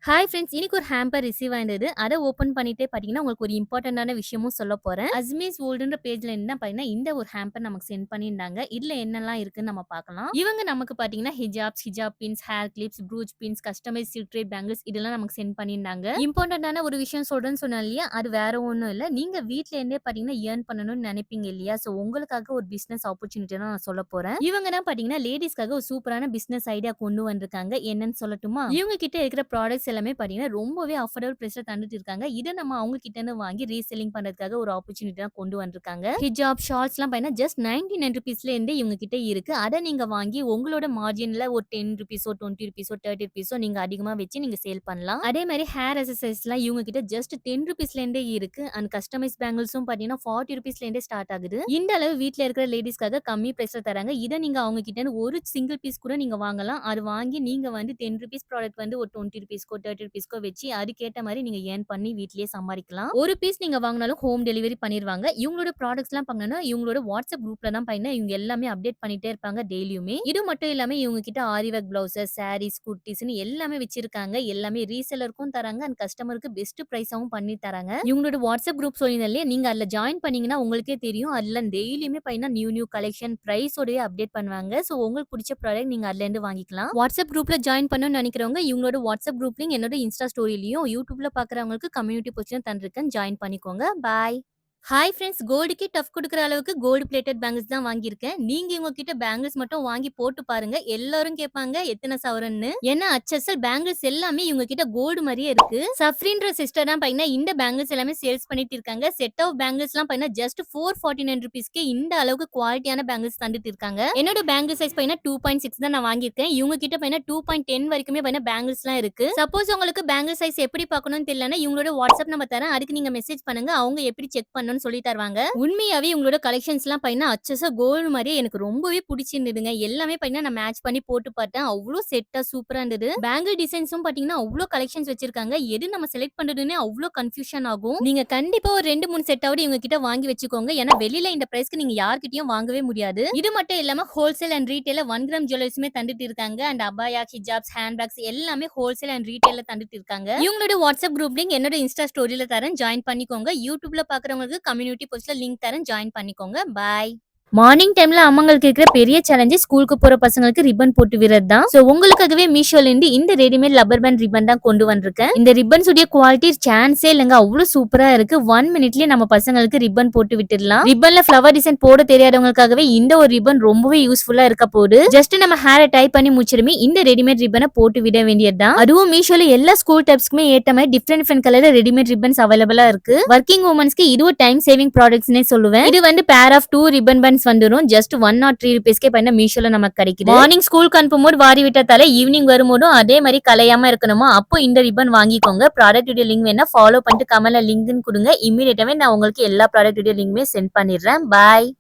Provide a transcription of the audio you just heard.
Hi friends. இன்னைக்கு ஒரு hamper receive ஆயிருந்தது. அத ஓப்பன் பண்ணிட்டே பார்த்தீங்கன்னா, உங்களுக்கு ஒரு இம்பார்ட்டன்ட்டான விஷயமும் சொல்லப் போறேன். அஸ்மீஸ் வேர்ல்டுன்ற பேஜ்ல என்ன பார்த்தீங்கன்னா, இந்த ஒரு ஹேம்பர் நமக்கு சென்ட் பண்ணியிருந்தாங்க. இதுல என்னலாம் இருக்குன்னு நம்ம பார்க்கலாம். இவங்க நமக்கு பார்த்தீங்கன்னா, ஹிஜாப் pins, hair clips, brooch pins, customise சில்ட்ரேட் பேங்கிள்ஸ் இதெல்லாம் நமக்கு சென்ட் பண்ணியிருந்தாங்க. இம்பார்ட்டன்ட்டான ஒரு விஷயம் சொல்றேன்னு சொன்னேன் இல்லையா? அது வேற ஒண்ணும் இல்ல. நீங்க வீட்ல இருந்தே பார்த்தீங்கன்னா, ஏர்ன் பண்ணணும்னு நினைப்பீங்க இல்லையா? சோ உங்களுக்காக ஒரு பிசினஸ் ஆப்பர்ச்சுனிட்டி தான் நான் சொல்லப் போறேன். இவங்க தான் பார்த்தீங்கன்னா, லேடீஸ்க்காக ஒரு சூப்பரான பிசினஸ் ஐடியா கொண்டு வந்திருக்காங்க. என்னன்னு சொல்லட்டுமா? இவங்க கிட்ட இருக்கிற ப்ராடக்ட்ஸ் எல்லாமே பார்த்தீங்கன்னா, ரொம்பவே அஃபோர்டபுள் பிரைஸ்ல தந்துட்டு இருக்காங்க. இத நம்ம அவங்க கிட்ட இருந்து வாங்கி ரீசெல்லிங் பண்றதுக்காக ஒரு ஆப்பர்ச்சுனிட்டி தான் கொண்டு வந்திருக்காங்க. ஹிஜாப், ஷார்ட்ஸ்லாம் பார்த்தீங்கன்னா, ஜஸ்ட் 99 ரூபீஸ்ல இருந்தே இவங்க கிட்ட இருக்கு. அத நீங்க வாங்கி உங்களோட மார்ஜின்ல ஒரு 10 ரூபீஸோ, 20 ரூபீஸோ, 30 ரூபீஸோ நீங்க அதிகமா வச்சு நீங்க சேல் பண்ணலாம். அதே மாரி ஹேர் அக்சஸரீஸ்லாம் இவங்க கிட்ட ஜஸ்ட் 10 ரூபீஸ்ல இருந்தே இருக்கு. அண்ட் கஸ்டமைஸ் பேங்கிள்ஸும் பார்த்தீங்கன்னா, 40 ரூபீஸ்ல இருந்தே ஸ்டார்ட் ஆகுது. இந்த அளவு வீட்ல இருக்கிற லேடீஸ்க்காக கம்மி பிரைஸ்ல தராங்க. இத நீங்க அவங்க கிட்ட இருந்து ஒரு சிங்கிள் பீஸ் கூட நீங்க வாங்கலாம். அது வாங்கி நீங்க வந்து 10 ரூபீஸ் ப்ராடக்ட் வந்து ஒரு 20 ரூபீஸ்க்கோ, 30 ரூபீஸ்க்கோ வச்சு அதுக்கேத்த மாரி நீங்க ஏர்ன் பண்ணி வீட்லயே சம்பாரிக்கலாம். ஒரு பீஸ் நீங்க வாங்குனாலும் ஹோம் டெலிவரி பண்ணிருவாங்க. இவங்களோட ப்ராடக்ட்ஸ்லாம் பார்க்கணும்னா, இவங்களோட வாட்ஸ்அப் குரூப்ல தான் பார்த்தீங்கன்னா, இவங்க எல்லாமே அப்டேட் பண்ணிட்டே இருப்பாங்க டெய்லியுமே. இது மட்டும் இல்லாம இவங்க கிட்ட ஆரி ஒர்க் பிளவுஸஸ், சாரீஸ், குர்தீஸ்ன்னு எல்லாமே வச்சிருக்காங்க. எல்லாமே ரீசெல்லருக்கும் தராங்க அண்ட் கஸ்டமருக்கு பெஸ்ட் பிரைஸாவும் பண்ணி தராங்க. இவங்களோட வாட்ஸ்அப் குரூப் சொல்லியிருந்தேன் இல்லையா? நீங்க அதுல ஜாயின் பண்ணீங்கன்னா உங்களுக்கே தெரியும். அதுல டெய்லியுமே பார்த்தீங்கன்னா, நியூ கலெக்ஷன் பிரைஸோடயே அப்டேட் பண்ணுவாங்க. சோ உங்களுக்கு புடிச்ச ப்ராடக்ட் நீங்க அதுல இருந்து வாங்கிக்கலாம். வாட்ஸ்அப் குரூப்ல ஜாயின் பண்ணணும்னு நினைக்கிறவங்க இவங்களோட வாட்ஸ்அப் குரூப் லிங்க் என்னோட இன்ஸ்டா ஸ்டோரிலயும், யூடியூப்ல பார்க்குறவங்களுக்கு கம்யூனிட்டி போஸ்ட்லயும் தந்திருக்கேன். ஜாயின் பண்ணிக்கோங்க. பாய். Hi friends. கோல்டுக்கே டஃப் குடுக்குற அளவுக்கு கோல்டு பிளேட்டட் பேங்கிள்ஸ் தான் வாங்கியிருக்கேன். நீங்க இவங்க கிட்ட பேங்கிள்ஸ் மட்டும் வாங்கி போட்டு பாருங்க. எல்லாரும் கேட்பாங்க எத்தன சவரன்னு. ஏன்னா அச்சசல் பேங்கிள்ஸ் எல்லாமே இவங்க கிட்ட கோல்டு மாரியே இருக்கு. சஃப்ரின்ற சிஸ்டர் தான் பார்த்தீங்கன்னா இந்த பேங்கிள்ஸ் எல்லாமே சேல்ஸ் பண்ணிட்டு இருக்காங்க. செட் ஆஃப் பேங்கிள்ஸ்லாம் பார்த்தீங்கன்னா ஜஸ்ட் 449 ரூபீஸ்க்கே இந்த அளவுக்கு குவாலிட்டியான பேங்கிள்ஸ் தந்துட்டு இருக்காங்க. என்னோட பேங்கிள் சைஸ் பார்த்தீங்கன்னா 2.6 தான் நான் வாங்கியிருக்கேன். இவங்க கிட்ட பார்த்தீங்கன்னா 2.10 வரைக்குமே பார்த்தீங்கன்னா பேங்கிள்ஸ்லாம் இருக்கு. சப்போஸ் உங்களுக்கு பேங்கிள் சைஸ் எப்படி பார்க்கணும்னு தெரியலனா இவங்களோட வாட்ஸ்அப் நம்பர் தரேன். அதுக்கு நீங்க மெசேஜ் பண்ணுங்க. அவங்க எப்படி செக் பண்ணணும்னு சொல்லி தருவாங்க. உண்மையாவே உங்களோட கலெக்ஷன்ஸ்லாம் பார்த்தீங்கன்னா அச்சசா கோல்டு மாரியே எனக்கு ரொம்பவே பிடிச்சிருந்ததுங்க. எல்லாமே பார்த்தீங்கன்னா நான் மேட்ச் பண்ணி போட்டு பார்த்தேன். அவ்ளோ செட்டா சூப்பரா இருந்தது. பேங்கிள் டிசைன்ஸும் பார்த்தீங்கன்னா அவ்ளோ கலெக்ஷன்ஸ் வச்சிருக்காங்க. எது நம்ம செலக்ட் பண்றதுன்னே அவ்ளோ கன்ஃப்யூஷன் ஆகும். நீங்க கண்டிப்பா ஒரு 2, 3 செட்டாவது இவங்க கிட்ட வாங்கி வச்சுக்கோங்க. ஏன்னா வெளியில இந்த பிரைஸ்க்கு நீங்க யார்கிட்டயும் வாங்கவே முடியாது. இது மட்டும் இல்லாம ஹோல்சேல் அண்ட் ரீட்டெயில்ல 1 கிராம் ஜுவல்லரிஸுமே தந்துட்டு இருக்காங்க. அண்ட் அபாயா, ஹிஜாப்ஸ், ஹேண்ட் பேக்ஸ் எல்லாமே ஹோல்சேல் அண்ட் ரீட்டெயில்ல தந்துட்டு இருக்காங்க. இவங்களோட வாட்ஸ்அப் குரூப் லிங்க் என்னோட இன்ஸ்டா ஸ்டோரியில தரேன். ஜாயின் பண்ணிக்கோங்க. யூடியூப்ல பார்க்குறவங்களுக்கு கம்யூனிட்டி போஸ்ட்ல லிங்க் தரேன். ஜாயின் பண்ணிக்கோங்க. பாய். மார்னிங் டைம்ல அம்மாங்களுக்கு இருக்கிற பெரிய சேலஞ்சு ஸ்கூலுக்கு போற பசங்களுக்கு ரிப்பன் போட்டு விடுறது தான். சோ உங்களுக்காகவே மீஷோல இருந்து இந்த ரெடிமேட் லப்பர் பேண்ட் ரிப்பன் தான் கொண்டு வந்திருக்கேன். இந்த ரிப்பன்ஸ் உடைய குவாலிட்டி சான்ஸே இல்லங்க. அவ்வளவு சூப்பரா இருக்கு. 1 மினிட்லயே நம்ம பசங்களுக்கு ரிப்பன் போட்டு விட்டுடலாம். ரிப்பன்ல ஃப்ளவர் டிசைன் போட தெரியாதவங்களுக்காகவே இந்த ஒரு ரிப்பன் ரொம்பவே யூஸ்ஃபுல்லா இருக்க போகுது. ஜஸ்ட் நம்ம ஹேரை டைப் பண்ணி முடிச்சிருமே இந்த ரெடிமேட் ரிப்பனை போட்டு விட வேண்டியதுதான். அதுவும் மீஷோல எல்லா ஸ்கூல் டைப்ஸ்க்குமே ஏற்ற மாதிரி டிஃப்ரெண்ட் கலர்ல ரெடிமேட் ரிப்பன்ஸ் அவைலபிளா இருக்கு. ஒர்க்கிங் உமன்ஸ்க்கு இது ஒரு டைம் சேவிங் ப்ராடக்ட்ஸ்னே சொல்லுவேன். இது வந்து பேர் ஆஃப் 2 ரிப்பன் பேண்ட்ஸ் வந்துரும். ஜஸ்ட் 103 ரூபீஸ்க்கே பண்ண மீஷோல நமக்கு கிடைக்குது. மார்னிங் ஸ்கூலுக்கு அனுப்பும்போது வாரி விட்டதால ஈவினிங் வரும்போதும் அதே மாதிரி கலையாம இருக்கணுமா, அப்போ இந்த ரிப்பன் வாங்கிக்கோங்க. ப்ராடக்ட் உடைய லிங்க் வேணா ஃபாலோ பண்ணிட்டு கமெண்ட்ல லிங்க்னு கொடுங்க. இமீடியட்டாவே நான் உங்களுக்கு எல்லா ப்ராடக்ட் உடைய லிங்க்மே சென்ட் பண்ணிடுறேன். பாய்.